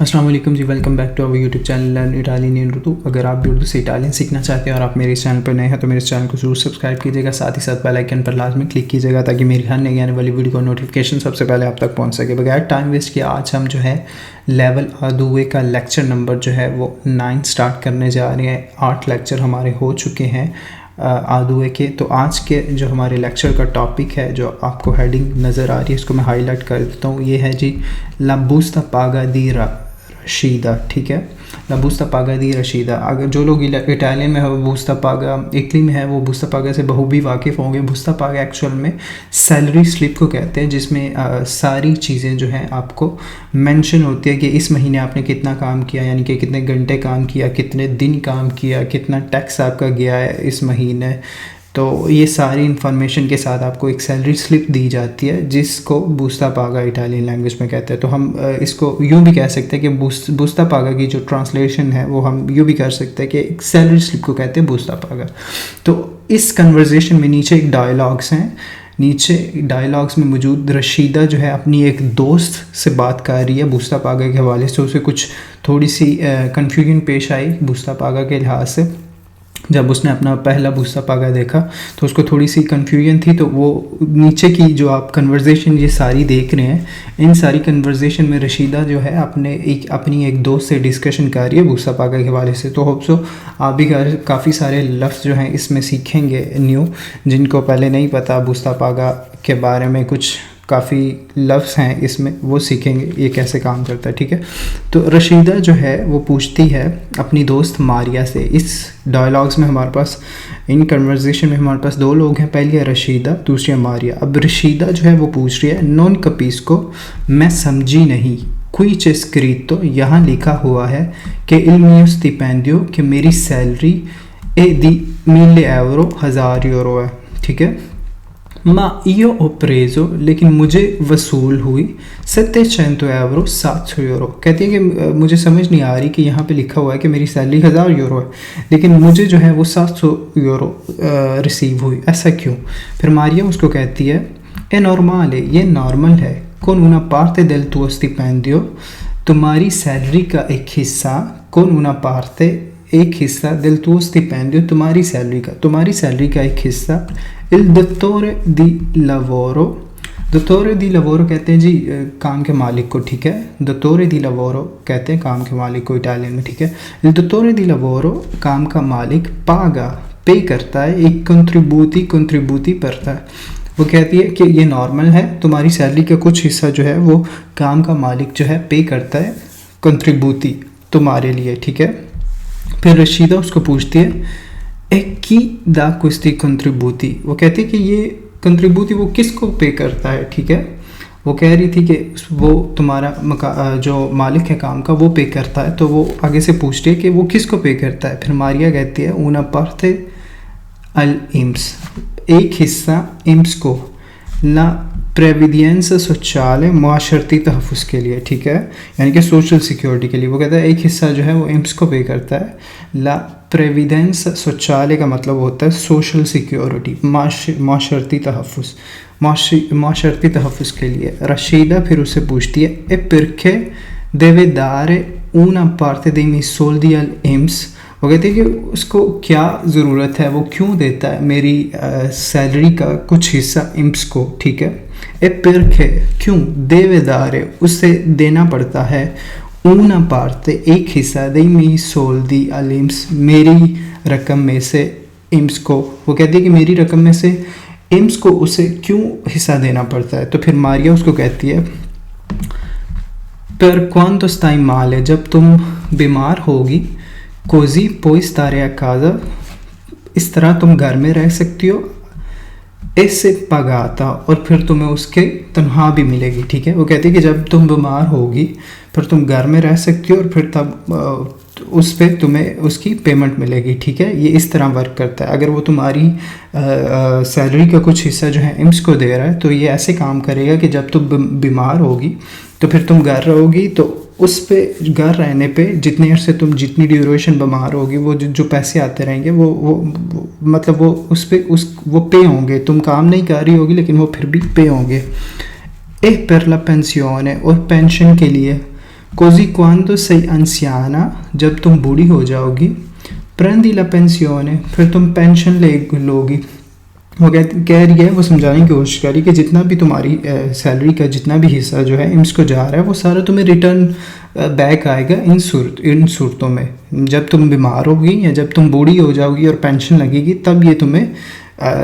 السلام علیکم جی، welcome back to our YouTube channel learn Italian in Urdu. اگر آپ بھی اردو سے اٹالین سیکھنا چاہتے ہیں اور آپ میرے اس چینل پر نئے ہیں تو میرے اس چینل کو ضرور سبسکرائب کیجیے گا، ساتھ ہی ساتھ بیل آئیکن پر لازمی کلک کیجیے گا تاکہ میری ہر نئی آنے والی ویڈیو کا نوٹیفیکیشن سب سے پہلے آپ تک پہنچ سکے۔ بغیر ٹائم ویسٹ کیے آج ہم جو ہے لیول آدوے کا لیکچر نمبر جو ہے وہ 9 سٹارٹ کرنے جا رہے ہیں۔ 8 لیکچر ہمارے ہو چکے ہیں آدوے کے۔ تو آج کے جو ہمارے لیکچر کا ٹاپک ہے، جو آپ کو ہیڈنگ نظر آ رہی ہے، اس کو میں ہائی لائٹ کر دیتا ہوں۔ یہ ہے جی لا busta paga di رشیدہ، ٹھیک ہے، لا busta paga di رشیدہ۔ اگر جو لوگ اٹالین میں ہے وہ busta paga، اٹلی میں ہے وہ busta paga سے بخوبی واقف ہوں گے۔ busta paga ایکچوئل میں سیلری سلپ کو کہتے ہیں، جس میں ساری چیزیں جو ہیں آپ کو مینشن ہوتی ہے کہ اس مہینے آپ نے کتنا کام کیا، یعنی کہ کتنے گھنٹے کام کیا، کتنے دن کام کیا، کتنا ٹیکس آپ کا گیا ہے اس مہینے۔ تو یہ ساری انفارمیشن کے ساتھ آپ کو ایک سیلری سلپ دی جاتی ہے، جس کو busta paga اٹالین لینگویج میں کہتے ہیں۔ تو ہم اس کو یوں بھی کہہ سکتے ہیں کہ busta paga کی جو ٹرانسلیشن ہے وہ ہم یوں بھی کر سکتے ہیں کہ ایک سیلری سلپ کو کہتے ہیں busta paga۔ تو اس کنورزیشن میں نیچے ایک ڈائلاگس ہیں، نیچے ڈائلاگس میں موجود رشیدہ جو ہے اپنی ایک دوست سے بات کر رہی ہے busta paga کے حوالے سے۔ اسے کچھ تھوڑی سی کنفیوژن پیش آئی busta paga کے لحاظ سے۔ جب اس نے اپنا پہلا busta paga دیکھا تو اس کو تھوڑی سی کنفیوژن تھی، تو وہ نیچے کی جو آپ کنورزیشن یہ ساری دیکھ رہے ہیں، ان ساری کنورزیشن میں رشیدہ جو ہے اپنی ایک دوست سے ڈسکشن کر رہی ہے busta paga کے حوالے سے۔ تو ہوپ سو آپ بھی کافی سارے لفظ جو ہیں اس میں سیکھیں گے نیو، جن کو پہلے نہیں پتہ busta paga کے بارے میں کچھ کافی لفظ ہیں اس میں، وہ سیکھیں گے یہ کیسے کام کرتا ہے، ٹھیک ہے۔ تو رشیدہ جو ہے وہ پوچھتی ہے اپنی دوست ماریا سے۔ اس ڈائلاگس میں ہمارے پاس، ان کنورزیشن میں ہمارے پاس 2 لوگ ہیں، پہلی ہے رشیدہ، دوسری ہے ماریا۔ اب رشیدہ جو ہے وہ پوچھ رہی ہے نون کپیسکو، میں سمجھی نہیں، کوئی اسکریٹو، یہاں لکھا ہوا ہے کہ il mio stipendio، کہ میری سیلری di 1000 euro، 1000 یورو ہے، ٹھیک ہے۔ ما io ho preso، لیکن مجھے وصول ہوئی 700 euro، 700 یورو۔ کہتی ہیں کہ مجھے سمجھ نہیں آ رہی کہ یہاں پہ لکھا ہوا ہے کہ میری سیلری 1000 یورو ہے، لیکن مجھے جو ہے وہ 700 یورو ریسیو ہوئی، ایسا کیوں؟ پھر ماریا اس کو کہتی ہے è normale، یہ نارمل ہے، con una parte del tuo stipendio، تمہاری سیلری کا ایک حصہ، con una parte، ایک حصہ del tuo stipendio، تمہاری سیلری کا ایک حصہ il datore di lavoro، datore di lavoro کہتے ہیں جی کام کے مالک کو، ٹھیک ہے۔ datore di lavoro کہتے ہیں کام کے مالک کو اٹالین میں، ٹھیک ہے۔ il datore di lavoro، کام کا مالک، paga، پے کرتا ہے، ایک contributi کرتا ہے۔ وہ کہتی ہے کہ یہ نارمل ہے، تمہاری سیلری کا کچھ حصہ جو ہے وہ کام کا مالک جو ہے پے کرتا ہے، contributi تمہارے لیے، ٹھیک ہے۔ پھر رشیدہ اس کو پوچھتی ہے chi da questi contributi، وہ کہتی ہے کہ یہ contributi وہ کس کو پے کرتا ہے، ٹھیک ہے۔ وہ کہہ رہی تھی کہ وہ تمہارا جو مالک ہے کام کا وہ پے کرتا ہے، تو وہ آگے سے پوچھتی ہے کہ وہ کس کو پے کرتا ہے۔ پھر ماریا کہتی ہے una parte all'INPS، ایک حصہ INPS کو، la previdenza sociale، معاشرتی تحفظ کے لیے، ٹھیک ہے، یعنی کہ سوشل سیکیورٹی کے لیے۔ وہ کہتا ہے ایک حصہ جو ہے وہ INPS کو پے کرتا ہے۔ la previdenza sociale کا مطلب ہوتا ہے سوشل سیکیورٹی، معاشرتی تحفظ کے لیے۔ رشیدہ پھر اسے پوچھتی ہے e perché deve dare una parte dei miei soldi all'INPS، وہ کہتے ہیں کہ اس کو کیا ضرورت ہے، وہ کیوں دیتا ہے میری سیلری کا کچھ حصہ INPS کو، ٹھیک ہے۔ e perché، کیوں، deve dare، اس سے دینا پڑتا ہے، una parte، ایک حصہ، dei miei soldi all'INPS، میری رقم میں سے INPS کو۔ وہ کہتی ہے کہ میری رقم میں سے INPS کو اسے کیوں حصہ دینا پڑتا ہے۔ تو پھر ماریا اس کو کہتی ہے per quando stai male، جب تم بیمار ہوگی، così puoi stare a casa، اس طرح تم گھر میں رہ سکتی ہو، ایسے پگاتا، اور پھر تمہیں اس کے تنخواہ بھی ملے گی، ٹھیک ہے۔ وہ کہتی ہے کہ جب تم بیمار ہوگی پھر تم گھر میں رہ سکتی ہو، اور پھر تب اس پہ تمہیں اس کی پیمنٹ ملے گی، ٹھیک ہے۔ یہ اس طرح ورک کرتا ہے۔ اگر وہ تمہاری سیلری کا کچھ حصہ جو ہے INPS کو دے رہا ہے، تو یہ ایسے کام کرے گا کہ جب تم بیمار ہوگی تو پھر تم گھر رہو گی، تو اس پہ گھر رہنے پہ جتنے عرصے تم جتنی ڈیوریشن بیمار ہوگی، وہ جو پیسے آتے رہیں گے وہ مطلب وہ اس پہ وہ پے ہوں گے۔ تم کام نہیں کر رہی ہوگی لیکن وہ پھر بھی پے ہوں گے۔ per la pensione، اور پینشن کے لیے، così quando sei anziana, جب تم بوڑھی ہو جاؤ گی, prendi la pensione, پھر تم پینشن لوگی. وہ کہہ رہی ہے, وہ سمجھانے کی کوشش کر رہی کہ جتنا بھی تمہاری سیلری کا جتنا بھی حصہ جو ہے ایمس کو جا رہا ہے وہ سارا تمہیں ریٹرن بیک آئے گا ان صورتوں میں, جب تم بیمار ہوگی یا جب تم بوڑھی ہو جاؤ گی اور پینشن لگے گی, تب یہ تمہیں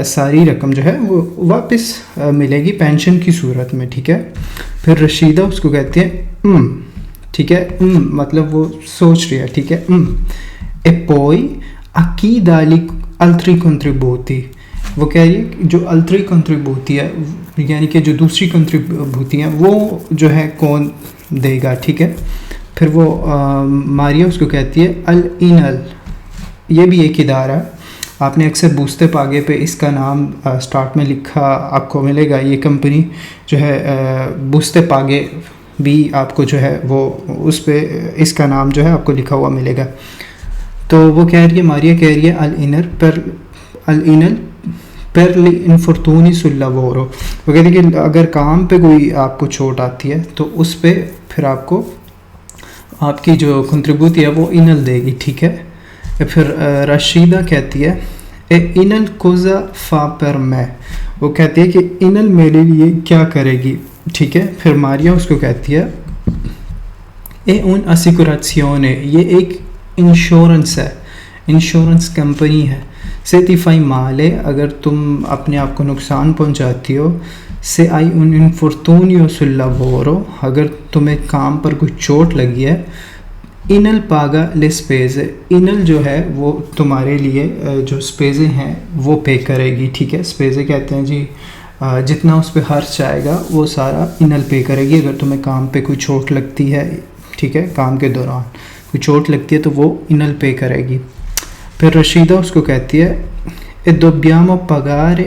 ساری رقم جو ہے وہ واپس ملے گی پینشن کی صورت میں. ٹھیک ہے. پھر رشیدہ اس کو کہتی ہے ٹھیک ہے, مطلب وہ سوچ رہی ہے. ٹھیک ہے. e poi a chi dali altri contributi, وہ کہہ رہی ہے جو التری کنٹریبیوٹی ہے, یعنی کہ جو دوسری کنٹریبیوٹی ہیں وہ جو ہے کون دے گا. ٹھیک ہے. پھر وہ ماریا اس کو کہتی ہے الانل, یہ بھی ایک ادارہ ہے, آپ نے اکثر بوستے پاگے پہ اس کا نام سٹارٹ میں لکھا آپ کو ملے گا. یہ کمپنی جو ہے بوستے پاگے بھی آپ کو جو ہے وہ اس پہ اس کا نام جو ہے آپ کو لکھا ہوا ملے گا. تو وہ کہہ رہی ہے, ماریا کہہ رہی ہے الانل per gli infortuni sul lavoro, وہ کہتے ہیں کہ اگر کام پہ کوئی آپ کو چوٹ آتی ہے تو اس پہ پھر آپ کو آپ کی جو کنٹریبیوٹ ہے وہ انل دے گی. ٹھیک ہے. پھر رشیدہ کہتی ہے اے انل کوزا فا پر میں, وہ کہتی ہے کہ انل میرے لیے کیا کرے گی. ٹھیک ہے. پھر ماریا اس کو کہتی ہے اے un assicurazione, یہ ایک انشورنس ہے, انشورنس کمپنی ہے. سے ti fai male, اگر تم اپنے آپ کو نقصان پہنچاتی ہو. سے hai un infortunio sul lavoro, اگر تمہیں کام پر کوئی چوٹ لگی ہے. انل paga le spese, انل جو ہے وہ تمہارے لیے جو اسپیزے ہیں وہ پے کرے گی. ٹھیک ہے. اسپیزے کہتے ہیں جی جتنا اس پہ خرچ آئے گا وہ سارا انل پے کرے گی اگر تمہیں کام پہ کوئی چوٹ لگتی ہے. ٹھیک ہے. کام کے دوران کوئی چوٹ لگتی ہے تو وہ انل پے کرے گی. پھر رشیدہ اس کو کہتی ہے e dobbiamo pagare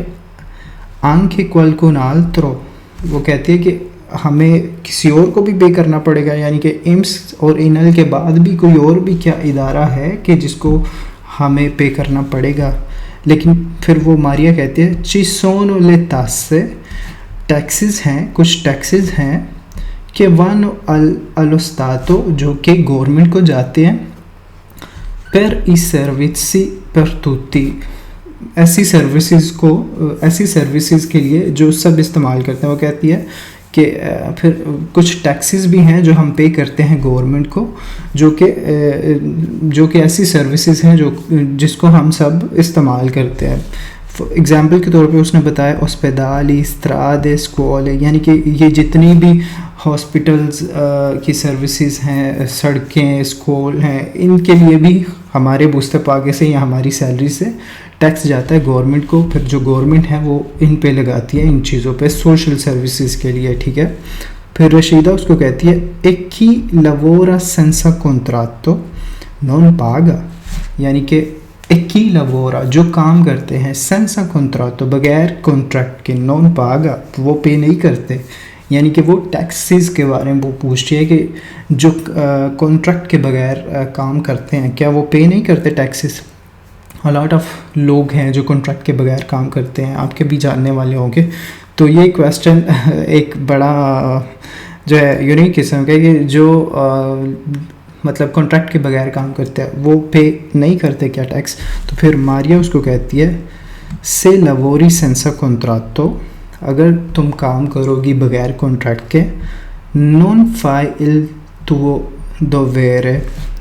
anche qualcun altro, وہ کہتی ہے کہ ہمیں کسی اور کو بھی پے کرنا پڑے گا, یعنی کہ ایمس اور انل کے بعد بھی کوئی اور بھی کیا ادارہ ہے کہ جس کو ہمیں پے کرنا پڑے گا. لیکن پھر وہ ماریا کہتی ہے ci sono le tasse, taxes ہیں, کچھ ٹیکسز ہیں کہ vanno allo stato, جو کہ گورنمنٹ کو جاتے ہیں. per i servizi per tutti, ایسی سروسز کے لیے جو سب استعمال کرتے ہیں. وہ کہتی ہے کہ پھر کچھ ٹیکسز بھی ہیں جو ہم پے کرتے ہیں گورنمنٹ کو, جو کہ ایسی سروسز ہیں جس کو ہم سب استعمال کرتے ہیں. اگزامپل کے طور پہ اس نے بتایا اسپیدالی, اسٹرادے, اسکولے, یعنی کہ یہ جتنی بھی ہاسپٹلز کی سروسز ہیں, سڑکیں, اسکول ہیں, ان کے لیے بھی ہمارے بوستے پاگے سے یا ہماری سیلری سے ٹیکس جاتا ہے گورنمنٹ کو. پھر جو گورنمنٹ ہے وہ ان پہ لگاتی ہے ان چیزوں پہ سوشل سروسز کے لیے. ٹھیک ہے. پھر رشیدہ اس کو کہتی ہے e chi lavora senza contratto non paga, یعنی کہ e chi lavora, جو کام کرتے ہیں, senza contratto, بغیر کانٹریکٹ کے, non paga, وہ پے نہیں کرتے. یعنی کہ وہ ٹیکسز کے بارے میں وہ پوچھتی ہے کہ جو کانٹریکٹ کے بغیر کام کرتے ہیں کیا وہ پے نہیں کرتے ٹیکسز. لاٹ آف لوگ ہیں جو کانٹریکٹ کے بغیر کام کرتے ہیں, آپ کے بھی جاننے والے ہوں گے. تو یہ کویسچن ایک بڑا جو ہے یونیک قسم کا, کہ جو مطلب کانٹریکٹ کے بغیر کام کرتے ہیں وہ پے نہیں کرتے کیا ٹیکس. تو پھر ماریا اس کو کہتی ہے سے lavori senza contratto, اگر تم کام کرو گی بغیر کانٹریکٹ کے, non fai il tuo dovere,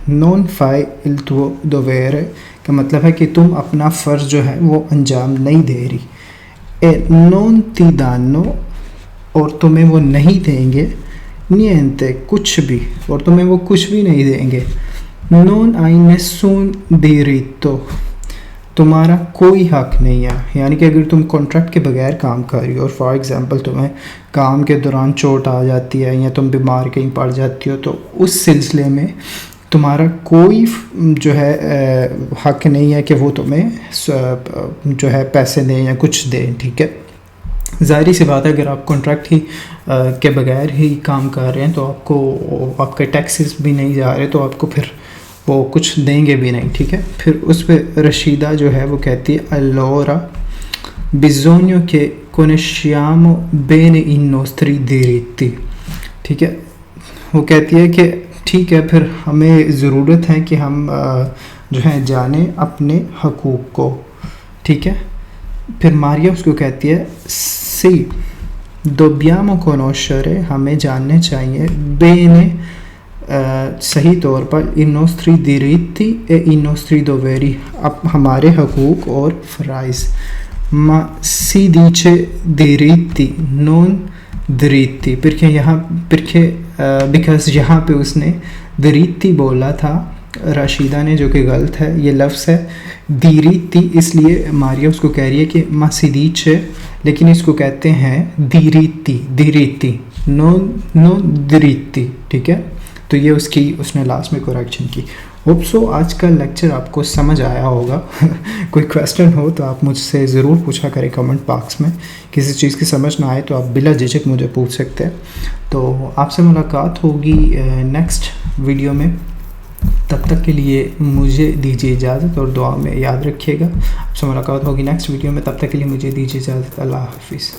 non fai il tuo dovere کا مطلب ہے کہ تم اپنا فرض جو ہے وہ انجام نہیں دے رہی. e non ti danno, اور تمہیں وہ نہیں دیں گے, niente, کچھ بھی, اور تمہیں وہ کچھ بھی نہیں دیں گے. non hai nessun diritto, تمہارا کوئی حق نہیں ہے. یعنی کہ اگر تم کانٹریکٹ کے بغیر کام کر رہی ہو اور فار ایگزامپل تمہیں کام کے دوران چوٹ آ جاتی ہے یا تم بیمار کہیں پڑ جاتی ہو, تو اس سلسلے میں تمہارا کوئی جو ہے حق نہیں ہے کہ وہ تمہیں جو ہے پیسے دیں یا کچھ دیں. ٹھیک ہے. ظاہری سی بات ہے اگر آپ کانٹریکٹ ہی کے بغیر ہی کام کر رہے ہیں تو آپ کو آپ کے ٹیکسز بھی نہیں جا رہے, تو آپ کو پھر وہ کچھ دیں گے بھی نہیں. ٹھیک ہے. پھر اس پہ رشیدہ جو ہے وہ کہتی ہے allora bisogna che conosciamo bene i nostri diritti. ٹھیک ہے. وہ کہتی ہے کہ ٹھیک ہے، پھر ہمیں ضرورت ہے کہ ہم جو ہے جانیں اپنے حقوق کو. ٹھیک ہے، پھر ماریا اس کو کہتی ہے سی dobbiamo conoscere، ہمیں جاننے چاہیے bene صحیح طور پر i nostri diritti e i nostri doveri، اب ہمارے حقوق اور فرائض. ما si dice diritti non diritti، because یہاں پہ اس نے diritti بولا تھا راشدہ نے، جو کہ غلط ہے. یہ لفظ ہے diritti، اس لیے ماریا اس کو کہہ رہی ہے کہ ma si dice، لیکن اس کو کہتے ہیں diritti non diritti. ٹھیک ہے، تو یہ اس نے لاسٹ میں کریکشن کی. ہوپ سو آج کا لیکچر آپ کو سمجھ آیا ہوگا. کوئی کویسچن ہو تو آپ مجھ سے ضرور پوچھا کریں کمنٹ باکس میں. کسی چیز کی سمجھ نہ آئے تو آپ بلا جھجک مجھے پوچھ سکتے ہیں. تو آپ سے ملاقات ہوگی نیکسٹ ویڈیو میں. تب تک کے لیے مجھے دیجیے اجازت اور دعا میں یاد رکھیے گا. آپ سے ملاقات ہوگی نیکسٹ ویڈیو میں. تب تک کے لیے مجھے دیجیے اجازت. اللہ حافظ.